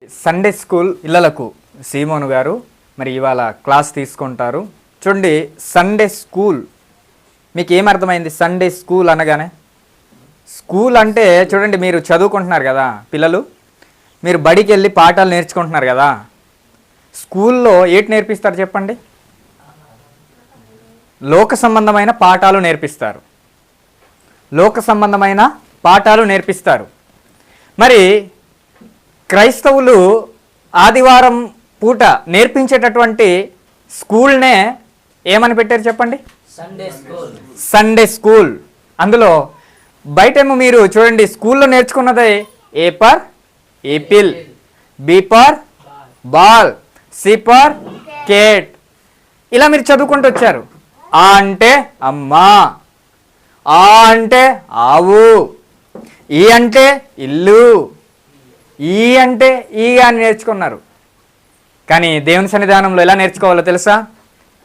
Sunday school పిల్లలకు సీమోను గారు మరి ఇవాళ క్లాస్ తీసుకుంటారు. చూడండి, సండే స్కూల్ మీకు ఏమర్థమైంది? సండే స్కూల్ అనగానే స్కూల్ అంటే చూడండి, మీరు చదువుకుంటున్నారు కదా పిల్లలు, మీరు బడికి వెళ్ళి పాఠాలు నేర్చుకుంటున్నారు కదా. స్కూల్లో ఏంటి నేర్పిస్తారు చెప్పండి? లోక సంబంధమైన పాఠాలు నేర్పిస్తారు. లోక సంబంధమైన పాఠాలు నేర్పిస్తారు. మరి క్రైస్తవులు ఆదివారం పూట నేర్పించేటటువంటి స్కూల్నే ఏమని పెట్టారు చెప్పండి? Sunday school. అందులో బయటేమో మీరు చూడండి, స్కూల్లో నేర్చుకున్నదే A for apple, B for ball, C for cat, ఇలా మీరు చదువుకుంటూ వచ్చారు. ఆ అంటే అమ్మా, ఆ అంటే ఆవు, ఈ అంటే ఇల్లు, ఈ అంటే ఈ అని నేర్చుకున్నారు. కానీ దేవుని సన్నిధానంలో ఎలా నేర్చుకోవాలో తెలుసా?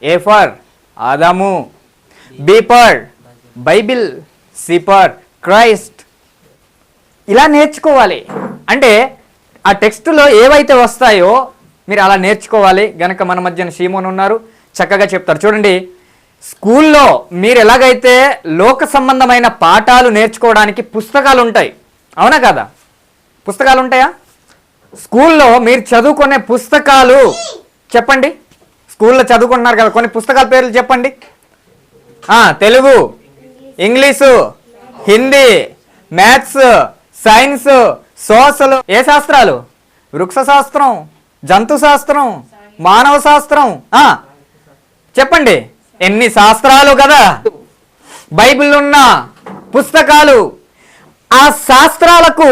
ఏ ఫర్ ఆదాము, B for Bible, C for Christ, ఇలా నేర్చుకోవాలి. అంటే ఆ టెక్స్టులో ఏవైతే వస్తాయో మీరు అలా నేర్చుకోవాలి. గనక మన మధ్యన సీమోన్ ఉన్నారు, చక్కగా చెప్తారు. చూడండి, స్కూల్లో మీరు ఎలాగైతే లోక సంబంధమైన పాఠాలు నేర్చుకోవడానికి పుస్తకాలు ఉంటాయి, అవునా కదా? పుస్తకాలు ఉంటాయా? స్కూల్లో మీరు చదువుకునే పుస్తకాలు చెప్పండి. స్కూల్లో చదువుకుంటున్నారు కదా, కొన్ని పుస్తకాల పేర్లు చెప్పండి. Telugu, English, Hindi, maths, science, social. ఏ శాస్త్రాలు? వృక్ష శాస్త్రం, జంతు శాస్త్రం, మానవ శాస్త్రం. చెప్పండి, ఎన్ని శాస్త్రాలు కదా బైబిల్ ఉన్న పుస్తకాలు. ఆ శాస్త్రాలకు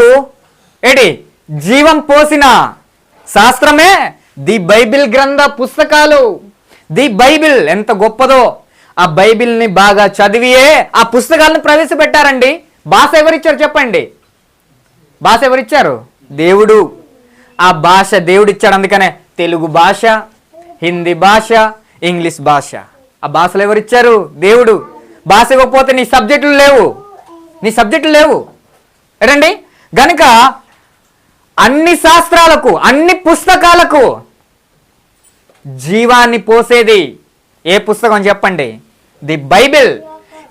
ఏంటి? జీవం పోసిన శాస్త్రమే ది బైబిల్ గ్రంథ పుస్తకాలు. ది బైబిల్ ఎంత గొప్పదో, ఆ బైబిల్ని బాగా చదివియే ఆ పుస్తకాలను ప్రవేశపెట్టారండి. భాష ఎవరిచ్చారు చెప్పండి? భాష ఎవరిచ్చారు? దేవుడు. ఆ భాష దేవుడు ఇచ్చాడు. అందుకనే తెలుగు భాష, హిందీ భాష, ఇంగ్లీష్ భాష. ఆ భాషలు ఎవరిచ్చారు? దేవుడు. భాష ఇవ్వకపోతే నీ సబ్జెక్టులు లేవు. రండి, గనుక అన్ని శాస్త్రాలకు, అన్ని పుస్తకాలకు జీవాన్ని పోసేది ఏ పుస్తకం చెప్పండి? The Bible.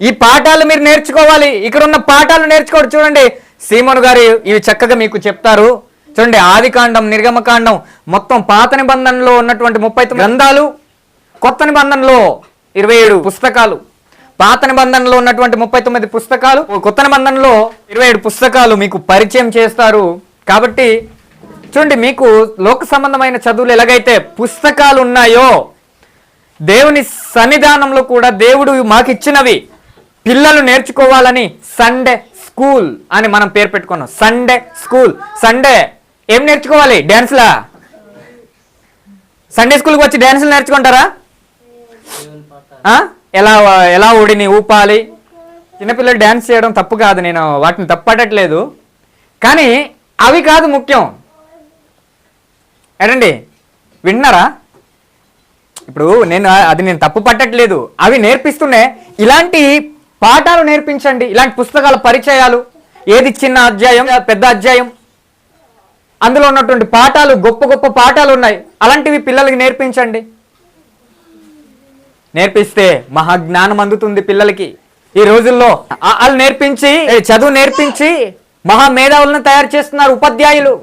ఈ పాఠాలు మీరు నేర్చుకోవాలి. ఇక్కడ ఉన్న పాఠాలు నేర్చుకోండి. చూడండి, సీమోను గారు ఇవి చక్కగా మీకు చెప్తారు. చూడండి, ఆదికాండం, నిర్గమకాండం, మొత్తం పాత నిబంధనలో ఉన్నటువంటి 39 గ్రంథాలు, కొత్త నిబంధనలో 27 పుస్తకాలు, పాత నిబంధనలో ఉన్నటువంటి 39 పుస్తకాలు, కొత్త నిబంధనలో 27 పుస్తకాలు మీకు పరిచయం చేస్తారు. కాబట్టి చూడండి, మీకు లోక సంబంధమైన చదువులు ఎలాగైతే పుస్తకాలు ఉన్నాయో, దేవుని సన్నిధానంలో కూడా దేవుడు మాకు ఇచ్చినవి పిల్లలు నేర్చుకోవాలని సండే స్కూల్ అని మనం పేరు పెట్టుకున్నాం. Sunday school. సండే ఏం నేర్చుకోవాలి? డ్యాన్స్లా? సండే స్కూల్కి వచ్చి డ్యాన్సులు నేర్చుకుంటారా? ఎలా ఒడిని ఊపాలి. చిన్నపిల్లలు డ్యాన్స్ చేయడం తప్పు కాదు, నేను వాటిని తప్పట్టట్లేదు. కానీ అవి కాదు ముఖ్యం. ఏంటండి, విన్నారా? ఇప్పుడు నేను తప్పు పట్టట్లేదు, అవి నేర్పిస్తూనే ఇలాంటి పాఠాలు నేర్పించండి. ఇలాంటి పుస్తకాల పరిచయాలు, ఏది చిన్న అధ్యాయం, పెద్ద అధ్యాయం, అందులో ఉన్నటువంటి పాఠాలు, గొప్ప గొప్ప పాఠాలు ఉన్నాయి. అలాంటివి పిల్లలకి నేర్పించండి. నేర్పిస్తే మహాజ్ఞానం అందుతుంది పిల్లలకి. ఈ రోజుల్లో వాళ్ళు నేర్పించి, చదువు నేర్పించి మహామేధావులను తయారు చేస్తున్నారు ఉపాధ్యాయులు,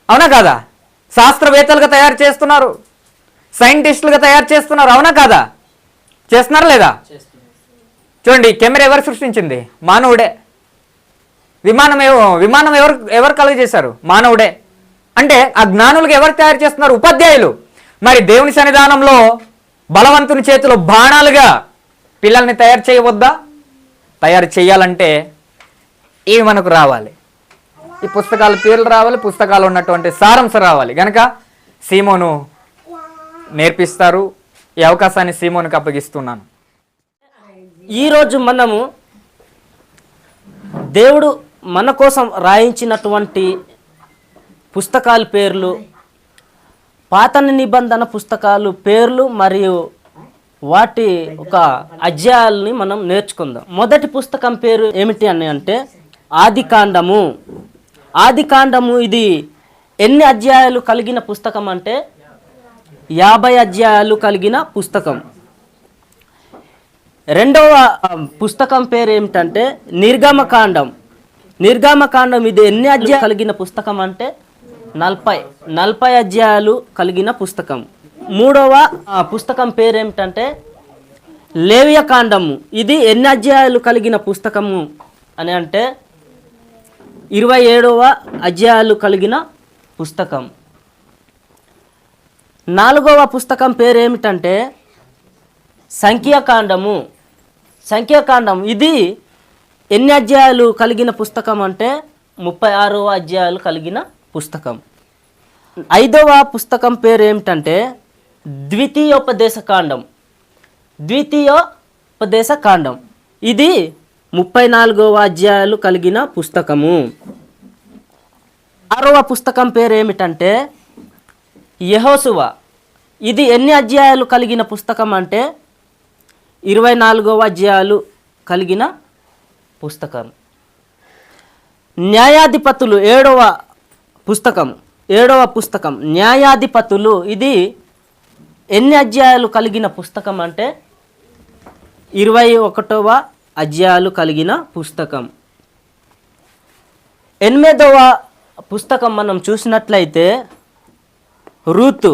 అవునా కాదా? శాస్త్రవేత్తలుగా తయారు చేస్తున్నారు, సైంటిస్టులుగా తయారు చేస్తున్నారు, అవునా కాదా? చేస్తున్నారా లేదా? చూడండి, కెమెరా ఎవరు సృష్టించింది? మానవుడే. విమానం ఎవరు కలుగజేశారు? మానవుడే. అంటే ఆ జ్ఞానులుగా ఎవరు తయారు చేస్తున్నారు? ఉపాధ్యాయులు. మరి దేవుని సన్నిధానంలో బలవంతుని చేతిలో బాణాలుగా పిల్లల్ని తయారు చేయవద్దా? తయారు చేయాలంటే ఇవి మనకు రావాలి. ఈ పుస్తకాల పేర్లు రావాలి, పుస్తకాలు ఉన్నటువంటి సారాంశం రావాలి. కనుక సీమోను నేర్పిస్తారు. ఈ అవకాశాన్ని సీమోనుకి అప్పగిస్తున్నాను. ఈరోజు మనము దేవుడు మన కోసం రాయించినటువంటి పుస్తకాల పేర్లు, పాత నిబంధన పుస్తకాలు పేర్లు మరియు వాటి ఒక అధ్యాయాలని మనం నేర్చుకుందాం. మొదటి పుస్తకం పేరు ఏమిటి అని అంటే ఆదికాండము. ఆదికాండము ఇది ఎన్ని అధ్యాయాలు కలిగిన పుస్తకం అంటే 50 అధ్యాయాలు కలిగిన పుస్తకం. రెండవ పుస్తకం పేరు ఏమిటంటే నిర్గమకాండం. నిర్గమకాండం ఇది ఎన్ని అధ్యాయాలు కలిగిన పుస్తకం అంటే 40 అధ్యాయాలు కలిగిన పుస్తకం. మూడవ పుస్తకం పేరు ఏమిటంటే లేవియకాండము. ఇది ఎన్ని అధ్యాయాలు కలిగిన పుస్తకము అని అంటే 27వ అధ్యాయాలు కలిగిన పుస్తకం. నాలుగవ పుస్తకం పేరు ఏమిటంటే సంఖ్యాకాండము. సంఖ్యాకాండం ఇది ఎన్ని అధ్యాయాలు కలిగిన పుస్తకం అంటే 36వ అధ్యాయాలు కలిగిన పుస్తకం. ఐదవ పుస్తకం పేరు ఏమిటంటే ద్వితీయోపదేశకాండం. ద్వితీయోపదేశకాండం ఇది 34వ అధ్యాయాలు కలిగిన పుస్తకము. ఆరవ పుస్తకం పేరు ఏమిటంటే యెహోషువ. ఇది ఎన్ని అధ్యాయాలు కలిగిన పుస్తకం అంటే 24వ అధ్యాయాలు కలిగిన పుస్తకం. న్యాయాధిపతులు 7వ పుస్తకం న్యాయాధిపతులు. ఇది ఎన్ని అధ్యాయాలు కలిగిన పుస్తకం అంటే 21వ అధ్యాయాలు కలిగిన పుస్తకం. 8వ పుస్తకం మనం చూసినట్లయితే రూతు.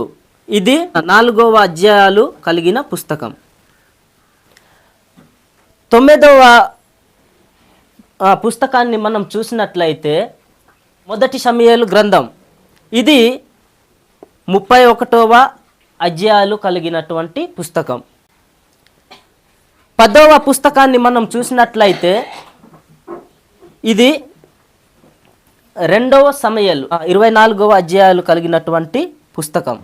ఇది 4వ అధ్యాయాలు కలిగిన పుస్తకం. 9వ పుస్తకాన్ని మనం చూసినట్లయితే మొదటి సమూయేలు గ్రంథం. ఇది 31వ అధ్యాయాలు కలిగినటువంటి పుస్తకం. 10వ పుస్తకాన్ని మనం చూసినట్లయితే ఇది 2వ సమూయేలు 24వ అధ్యాయాలు కలిగినటువంటి పుస్తకం.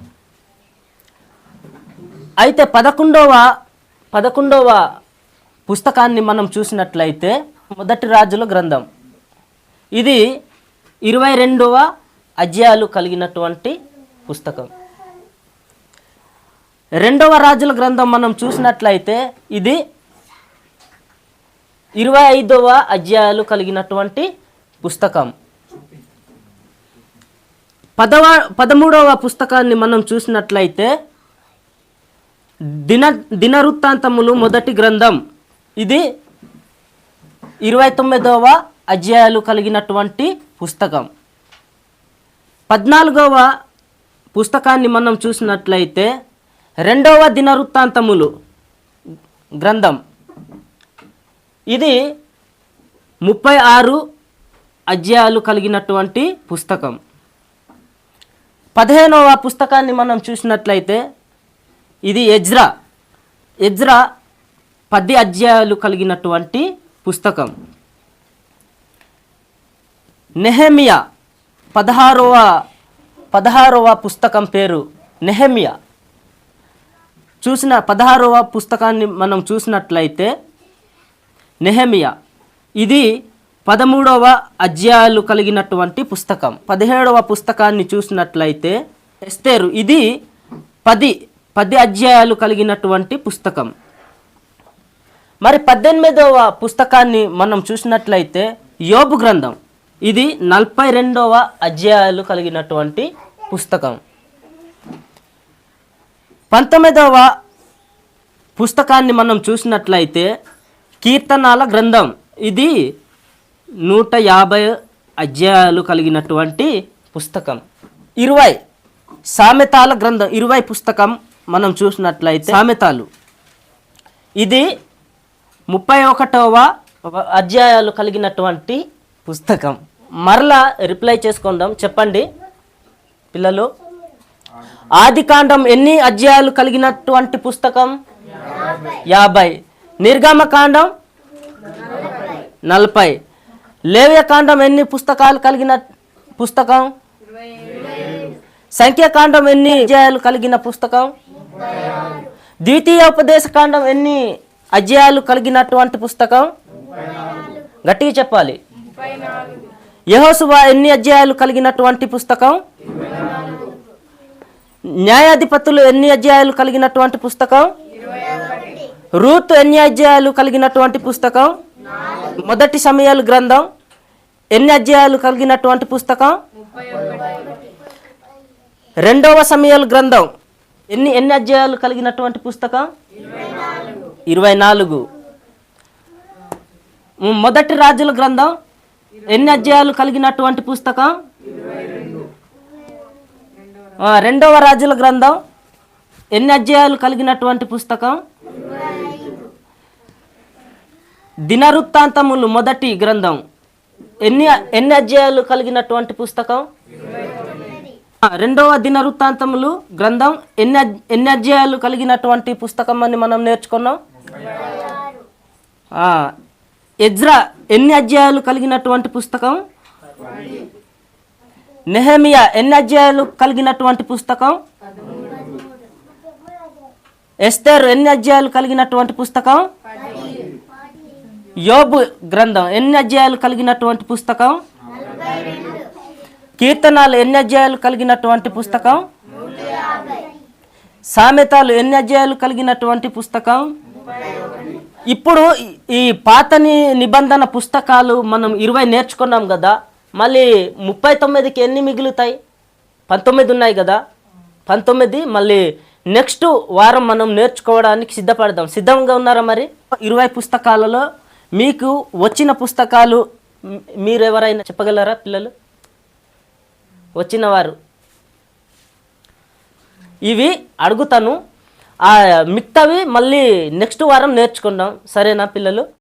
అయితే 11వ పుస్తకాన్ని మనం చూసినట్లయితే మొదటి రాజుల గ్రంథం. ఇది 22వ అధ్యాయాలు కలిగినటువంటి పుస్తకం. 2వ రాజుల గ్రంథం మనం చూసినట్లయితే ఇది 25వ అధ్యాయాలు కలిగినటువంటి పుస్తకం. 13వ పుస్తకాన్ని మనం చూసినట్లయితే దినవృత్తాంతములు మొదటి గ్రంథం. ఇది 29వ అధ్యాయాలు కలిగినటువంటి పుస్తకం. 14వ పుస్తకాన్ని మనం చూసినట్లయితే రెండవ దినవృత్తాంతములు గ్రంథం. ఇది 36 అధ్యాయాలు కలిగినటువంటి పుస్తకం. 15వ పుస్తకాన్ని మనం చూసినట్లయితే ఇది ఎజ్రా 10 అధ్యాయాలు కలిగినటువంటి పుస్తకం. నెహెమియా 16వ పుస్తకం పేరు నెహెమియా. 16వ పుస్తకాన్ని మనం చూసినట్లయితే నెహెమియా ఇది 13వ అధ్యాయాలు కలిగినటువంటి పుస్తకం. 17వ పుస్తకాన్ని చూసినట్లయితే ఎస్తేరు. ఇది 10 అధ్యాయాలు కలిగినటువంటి పుస్తకం. మరి 18వ పుస్తకాన్ని మనం చూసినట్లయితే యోబు గ్రంథం. ఇది 42వ అధ్యాయాలు కలిగినటువంటి పుస్తకం. 19వ పుస్తకాన్ని మనం చూసినట్లయితే కీర్తనాల గ్రంథం. ఇది 150 అధ్యాయాలు కలిగినటువంటి పుస్తకం. 20 సామెతాల గ్రంథం. 20 పుస్తకం మనం చూసినట్లయితే సామెతాలు. ఇది 31వ అధ్యాయాలు కలిగినటువంటి పుస్తకం. మరలా రిప్లై చేసుకుందాం. చెప్పండి పిల్లలు. ఆదికాండం ఎన్ని అధ్యాయాలు కలిగినటువంటి పుస్తకం? 50. నిర్గమకాండం 40. లేవ్యకాండం ఎన్ని పుస్తకాలు కలిగిన పుస్తకం? సంఖ్యాకాండం ఎన్ని అధ్యాయాలు కలిగిన పుస్తకం? ద్వితీయోపదేశకాండం ఎన్ని అధ్యాయాలు కలిగినటువంటి పుస్తకం? గట్టిగా చెప్పాలి. యెహోషువ ఎన్ని అధ్యాయాలు కలిగినటువంటి పుస్తకం? న్యాయాధిపతులు ఎన్ని అధ్యాయాలు కలిగినటువంటి పుస్తకం? రూతు ఎన్ని అధ్యాయాలు కలిగినటువంటి పుస్తకం? మొదటి సమూయేలు గ్రంథం ఎన్ని అధ్యాయాలు కలిగినటువంటి పుస్తకం? రెండవ సమూయేలు గ్రంథం ఎన్ని అధ్యాయాలు కలిగినటువంటి పుస్తకం? 24. మొదటి రాజుల గ్రంథం ఎన్ని అధ్యాయాలు కలిగినటువంటి పుస్తకం? 22. రెండవ రాజుల గ్రంథం ఎన్ని అధ్యాయాలు కలిగినటువంటి పుస్తకం? 25. దినవృత్తాంతములు మొదటి గ్రంథం ఎన్ని అధ్యాయాలు కలిగినటువంటి పుస్తకం? 29. రెండవ దినవృత్తాంతములు గ్రంథం ఎన్ని అధ్యాయాలు కలిగినటువంటి పుస్తకం అని మనం నేర్చుకున్నాం? 36. ఎజ్రా ఎన్ని అధ్యాయాలు కలిగినటువంటి పుస్తకం? 10. నెహెమియా ఎన్ని అధ్యాయాలు కలిగినటువంటి పుస్తకం? 13. ఎస్తేరు ఎన్ని అధ్యాయాలు కలిగినటువంటి పుస్తకం? 10. యోబు గ్రంథం ఎన్ని అధ్యాయాలు కలిగినటువంటి పుస్తకం? 42. కీర్తనాలు ఎన్ని అధ్యాయాలు కలిగినటువంటి పుస్తకం? 150. సామెతలు ఎన్ని అధ్యాయాలు కలిగినటువంటి పుస్తకం? 31. ఇప్పుడు ఈ పాత నిబంధన పుస్తకాలు మనం 20 నేర్చుకున్నాం కదా, మళ్ళీ 39కి ఎన్ని మిగులుతాయి? 19 ఉన్నాయి కదా. 19 మళ్ళీ నెక్స్ట్ వారం మనం నేర్చుకోవడానికి సిద్ధంగా ఉన్నారా? మరి 20 పుస్తకాలలో మీకు వచ్చిన పుస్తకాలు మీరు ఎవరైనా చెప్పగలరా పిల్లలు? వచ్చిన వారు ఇవి అడుగుతాను, మిగతావి మళ్ళీ నెక్స్ట్ వారం నేర్చుకుందాం. సరేనా పిల్లలు?